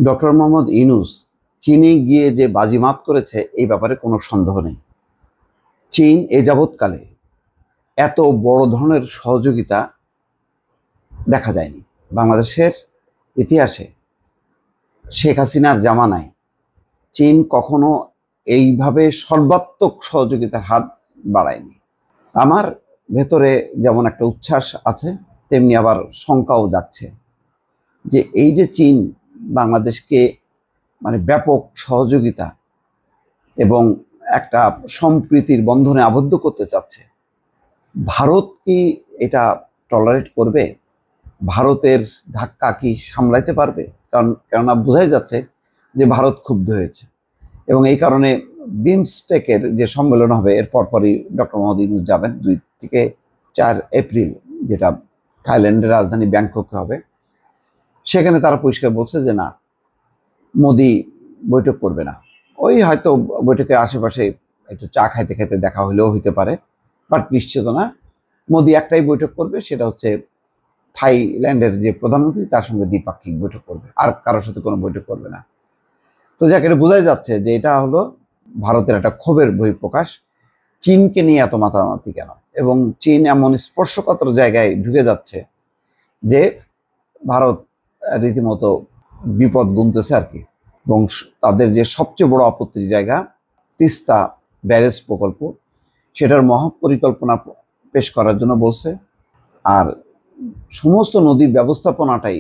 Doctor Mohammad Yunus চীনে গিয়ে যে বাজিমাত করেছে এই ব্যাপারে কোনো সন্দেহ নেই। চীন এ যাবৎকালে এত বড় ধরনের সহযোগিতা দেখা যায়নি বাংলাদেশের ইতিহাসে। শেখ হাসিনার জামানায় চীন কখনো এইভাবে সর্বাত্মক সহযোগিতার হাত বাড়ায়নি। আমার ভেতরে যেমন একটা উচ্ছ্বাস আছে, তেমনি আবার শঙ্কাও যাচ্ছে যে এই যে চীন বাংলাদেশকে ব্যাপক সহযোগিতা এবং একটা সম্প্রীতির বন্ধনে আবদ্ধ করতে চাচ্ছে, ভারত কি এটা টলারেট করবে? ভারতের ধাক্কা কি সামলাইতে পারবে? কেননা বোঝাই যাচ্ছে যে ভারত ক্ষুব্ধ হয়েছে এবং এই কারণে বিমস্টেকের যে সম্মেলন হবে এর পরপরই ডক্টর মোহাম্মদ ইউনূস যাবেন 2 থেকে 4 এপ্রিল, যেটা থাইল্যান্ডের রাজধানী ব্যাংককে হবে। সেখানে তারা পরিষ্কার বলছে যে না, মোদি বৈঠক করবে না। ওই হয়তো বৈঠকের আশেপাশে একটু চা খাইতে খাইতে দেখা হলেও হইতে পারে, বাট নিশ্চিত না। মোদি একটাই বৈঠক করবে, সেটা হচ্ছে থাইল্যান্ডের যে প্রধানমন্ত্রী তার সঙ্গে দ্বিপাক্ষিক বৈঠক করবে, আর কারোর সাথে কোনো বৈঠক করবে না। তো যাকে এটা বোঝাই যাচ্ছে যে এটা হলো ভারতের একটা ক্ষোভের বহিঃপ্রকাশ। চীনকে নিয়ে এত মাতামাতি কেন? এবং চীন এমন স্পর্শকাতর জায়গায় ঢুকে যাচ্ছে যে ভারত রীতিমতো বিপদ গুনতেছে আর কি। এবং তাদের যে সবচেয়ে বড় আপত্তির জায়গা তিস্তা ব্যারেজ প্রকল্প, সেটার মহাপরিকল্পনা পেশ করার জন্য বলছে। আর সমস্ত নদী ব্যবস্থাপনাটাই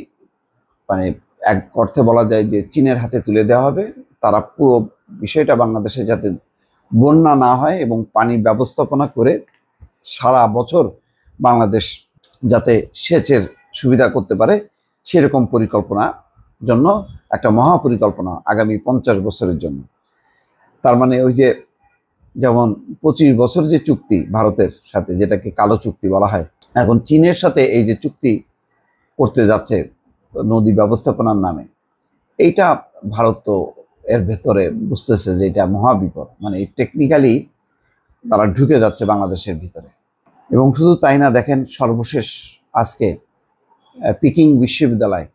এক অর্থে বলা যায় যে চীনের হাতে তুলে দেওয়া হবে। তারা পুরো বিষয়টা বাংলাদেশে যাতে বন্যা না হয় এবং পানি ব্যবস্থাপনা করে সারা বছর বাংলাদেশ যাতে সেচের সুবিধা করতে পারে, সেরকম পরিকল্পনা জন্য একটা মহাপরিকল্পনা আগামী 50 বছরের জন্য। তার ওই যে যেমন 25 বছর যে চুক্তি ভারতের সাথে, যেটাকে কালো চুক্তি বলা হয়, এখন চীনের সাথে এই যে চুক্তি করতে যাচ্ছে নদী ব্যবস্থাপনার নামে, এইটা ভারত তো এর ভেতরে বুঝতেছে যে এটা মহাবিপদ। টেকনিক্যালি তারা ঢুকে যাচ্ছে বাংলাদেশের ভিতরে। এবং শুধু তাই না, দেখেন সর্বশেষ আজকে পিকিং বিশ্ববিদ্যালয়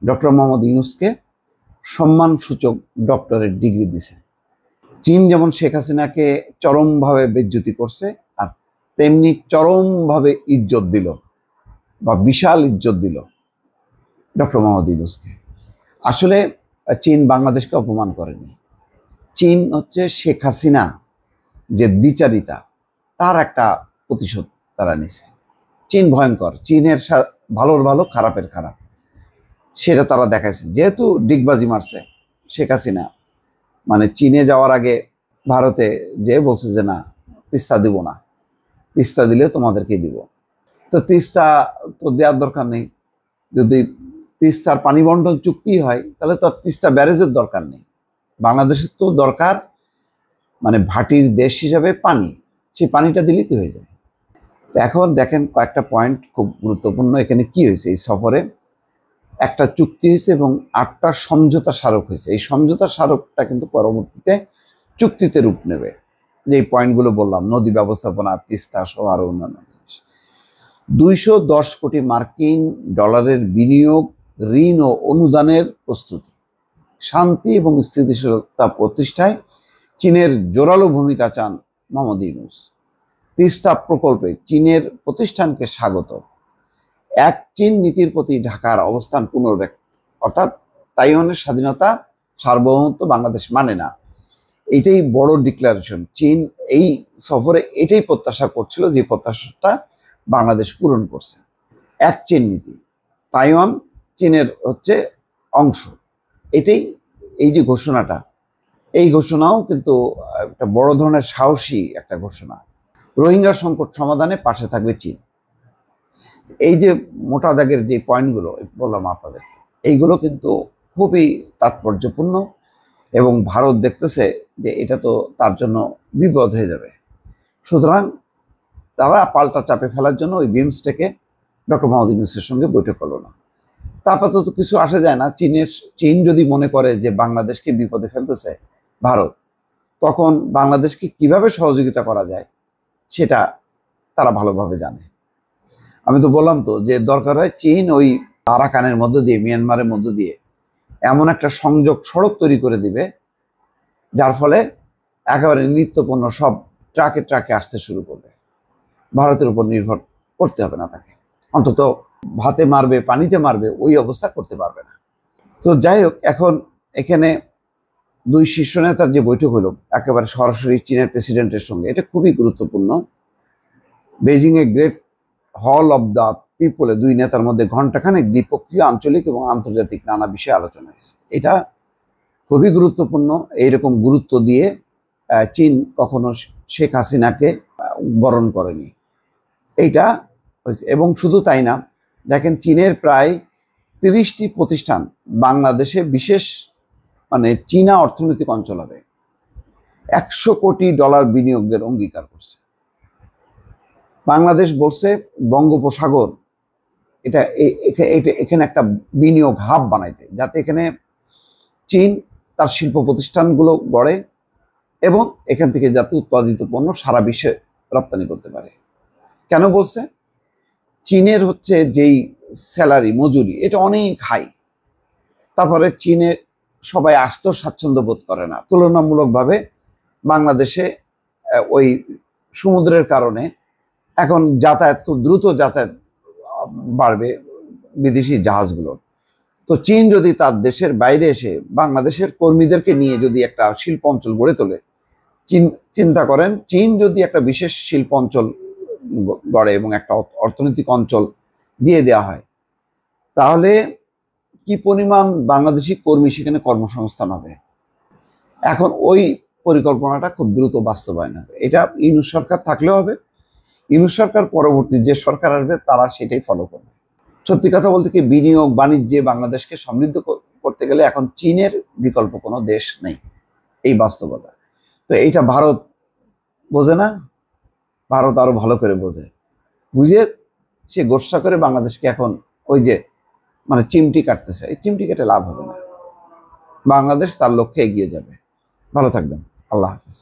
ডক্টর মোহাম্মদ ইউনূসকে সম্মানসূচক ডক্টরেট ডিগ্রি দিছে। চীন যেমন শেখ হাসিনাকে চরমভাবে বেজ্জতি করছে, আর তেমনি চরমভাবে ইজ্জত দিল বা বিশাল ইজ্জত দিল ডক্টর মোহাম্মদ ইউনূসকে। আসলে চীন বাংলাদেশকে অপমান করেনি। চীন হচ্ছে শেখ হাসিনা যে দ্বিচারিতা, তার একটা প্রতিশোধ তারা নিছে। চীন ভয়ঙ্কর, চীনের ভালোর ভালো খারাপের খারাপ, সেটা তারা দেখাইছে। যেহেতু ডিগবাজি মারছে শেখ হাসিনা, চীনে যাওয়ার আগে ভারতে যে বলছে যে না, তিস্তা দিব না, তিস্তা দিলে তোমাদেরকে দিব। তো তিস্তা তো দেওয়ার দরকার নেই। যদি তিস্তার পানি বন্টন চুক্তি হয় তাহলে তো আর তিস্তা ব্যারেজের দরকার নেই। বাংলাদেশের তো দরকার ভাটির দেশ হিসাবে পানি, সেই পানিটা দিলেই তো হয়ে যায়। এখন দেখেন কয়েকটা পয়েন্ট খুব গুরুত্বপূর্ণ। এখানে কি হয়েছে? এই সফরে একটা চুক্তি হয়েছে এবং 8টা সমঝোতা স্মারক হয়েছে। এই সমঝোতা স্মারকটা কিন্তু পরবর্তীতে চুক্তিতে রূপ নেবে। যে পয়েন্টগুলো বললাম, নদী ব্যবস্থাপনা, তিস্তা সহ আরো অন্যান্য জিনিস। 210 কোটি মার্কিন ডলারের বিনিয়োগ, ঋণ ও অনুদানের প্রস্তুতি, শান্তি এবং স্থিতিশীলতা প্রতিষ্ঠায় চীনের জোরালো ভূমিকা চান মোহাম্মদ ইউনূস। তিস্তা প্রকল্পে চীনের প্রতিষ্ঠানকে স্বাগত। এক চীন নীতির প্রতি ঢাকার অবস্থান পুনর্ব্যক্ত, অর্থাৎ তাইওয়ানের স্বাধীনতা সার্বভৌমত্ব বাংলাদেশ মানে না, এইটাই বড় ডিক্লারেশন। চীন এই সফরে এটাই প্রত্যাশা করছিল, যে প্রত্যাশাটা বাংলাদেশ পূরণ করছে। এক চীন নীতি, তাইওয়ান চীনের হচ্ছে অংশ, এটাই এই যে ঘোষণাটা, এই ঘোষণাও কিন্তু একটা বড় ধরনের সাহসী একটা ঘোষণা। রোহিঙ্গা সংকট সমাধানে পাশে থাকবে চীন। এই যে মোটা দাগের যে পয়েন্টগুলো বললাম আপনাদেরকে, এইগুলো কিন্তু খুবই তাৎপর্যপূর্ণ এবং ভারত দেখতেছে যে এটা তো তার জন্য বিপদ হয়ে যাবে। সুতরাং তারা পাল্টা চাপে ফেলার জন্য ওই বিমস্টেকে ডক্টর মোহাম্মদ ইউনূসের সঙ্গে বৈঠক করলো না। তারপর তো কিছু আসে যায় না। চীন যদি মনে করে যে বাংলাদেশকে বিপদে ফেলতেছে ভারত, তখন বাংলাদেশকে কিভাবে সহযোগিতা করা যায় সেটা তারা ভালোভাবে জানে। আমি তো বললাম তো যে দরকার হয় চীন ওই আরাকানের মধ্য দিয়ে, মিয়ানমারের মধ্য দিয়ে এমন একটা সংযোগ সড়ক তৈরি করে দিবে, যার ফলে একেবারে নিত্যপণ্য সব ট্রাকে ট্রাকে আসতে শুরু করবে। ভারতের উপর নির্ভর করতে হবে না তাকে, অন্তত ভাতে মারবে পানিতে মারবে ওই অবস্থা করতে পারবে না। তো যাই হোক, এখন এখানে দুই শীর্ষ নেতার যে বৈঠক হলো একেবারে সরাসরি চীনের প্রেসিডেন্টের সঙ্গে, এটা খুবই গুরুত্বপূর্ণ। বেজিং এ গ্রেট হল অব দ্য পিপলে দুই নেতার মধ্যে ঘণ্টাখানেক দ্বিপক্ষীয়, আঞ্চলিক এবং আন্তর্জাতিক নানা বিষয়ে আলোচনা হয়েছে। এটা খুবই গুরুত্বপূর্ণ। এইরকম গুরুত্ব দিয়ে চীন কখনো শেখ হাসিনাকে বরণ করেনি, এইটা হয়েছে। এবং শুধু তাই না, দেখেন চীনের প্রায় 30টি প্রতিষ্ঠান বাংলাদেশে বিশেষ চীনা অর্থনৈতিক অঞ্চল হবে, $100 কোটি বিনিয়োগের অঙ্গীকার করছে। বাংলাদেশ বলছে বঙ্গোপসাগর এটা এখানে একটা বিনিয়োগ হাব বানাইতে, যাতে এখানে চীন তার শিল্প প্রতিষ্ঠানগুলো গড়ে এবং এখান থেকে যাতে উৎপাদিত পণ্য সারা বিশ্বে রপ্তানি করতে পারে। কেন বলছে? চীনের হচ্ছে যেই স্যালারি মজুরি এটা অনেক হাই, তারপরে চীনে সবাই আসতেও স্বাচ্ছন্দ্য বোধ করে না। তুলনামূলকভাবে বাংলাদেশে ওই সমুদ্রের কারণে এখন যাতায়াত খুব দ্রুত যাতায়াত বাড়বে বিদেশি জাহাজগুলোর। তো চীন যদি তার দেশের বাইরে এসে বাংলাদেশের কর্মীদেরকে নিয়ে যদি একটা শিল্প অঞ্চল গড়ে তোলে, চিন্তা করেন চীন যদি একটা বিশেষ শিল্প অঞ্চল গড়ে এবং একটা অর্থনৈতিক অঞ্চল দিয়ে দেওয়া হয়, তাহলে কি পরিমাণ বাংলাদেশি কর্মী সেখানে কর্মসংস্থান হবে। এখন ওই পরিকল্পনাটা খুব দ্রুত বাস্তবায়ন হবে। এটা ইউনূস সরকার থাকলেও হবে, ইউনূস সরকার পরবর্তী যে সরকার আসবে তারা সেটাই ফলো করবে। সত্যি কথা বলতে কি, বিনিয়োগ বাণিজ্যে বাংলাদেশকে সমৃদ্ধ করতে গেলে এখন চীনের বিকল্প কোনো দেশ নেই, এই বাস্তবতা। তো এইটা ভারত বোঝে না, ভারত আরো ভালো করে বোঝে, বুঝে সে গোসা করে বাংলাদেশকে এখন ওই যে চিমটি কাটতেছে। এই চিমটি কেটে লাভ হবে না, বাংলাদেশ তার লক্ষ্যে এগিয়ে যাবে। ভালো থাকবেন, আল্লাহ হাফেজ।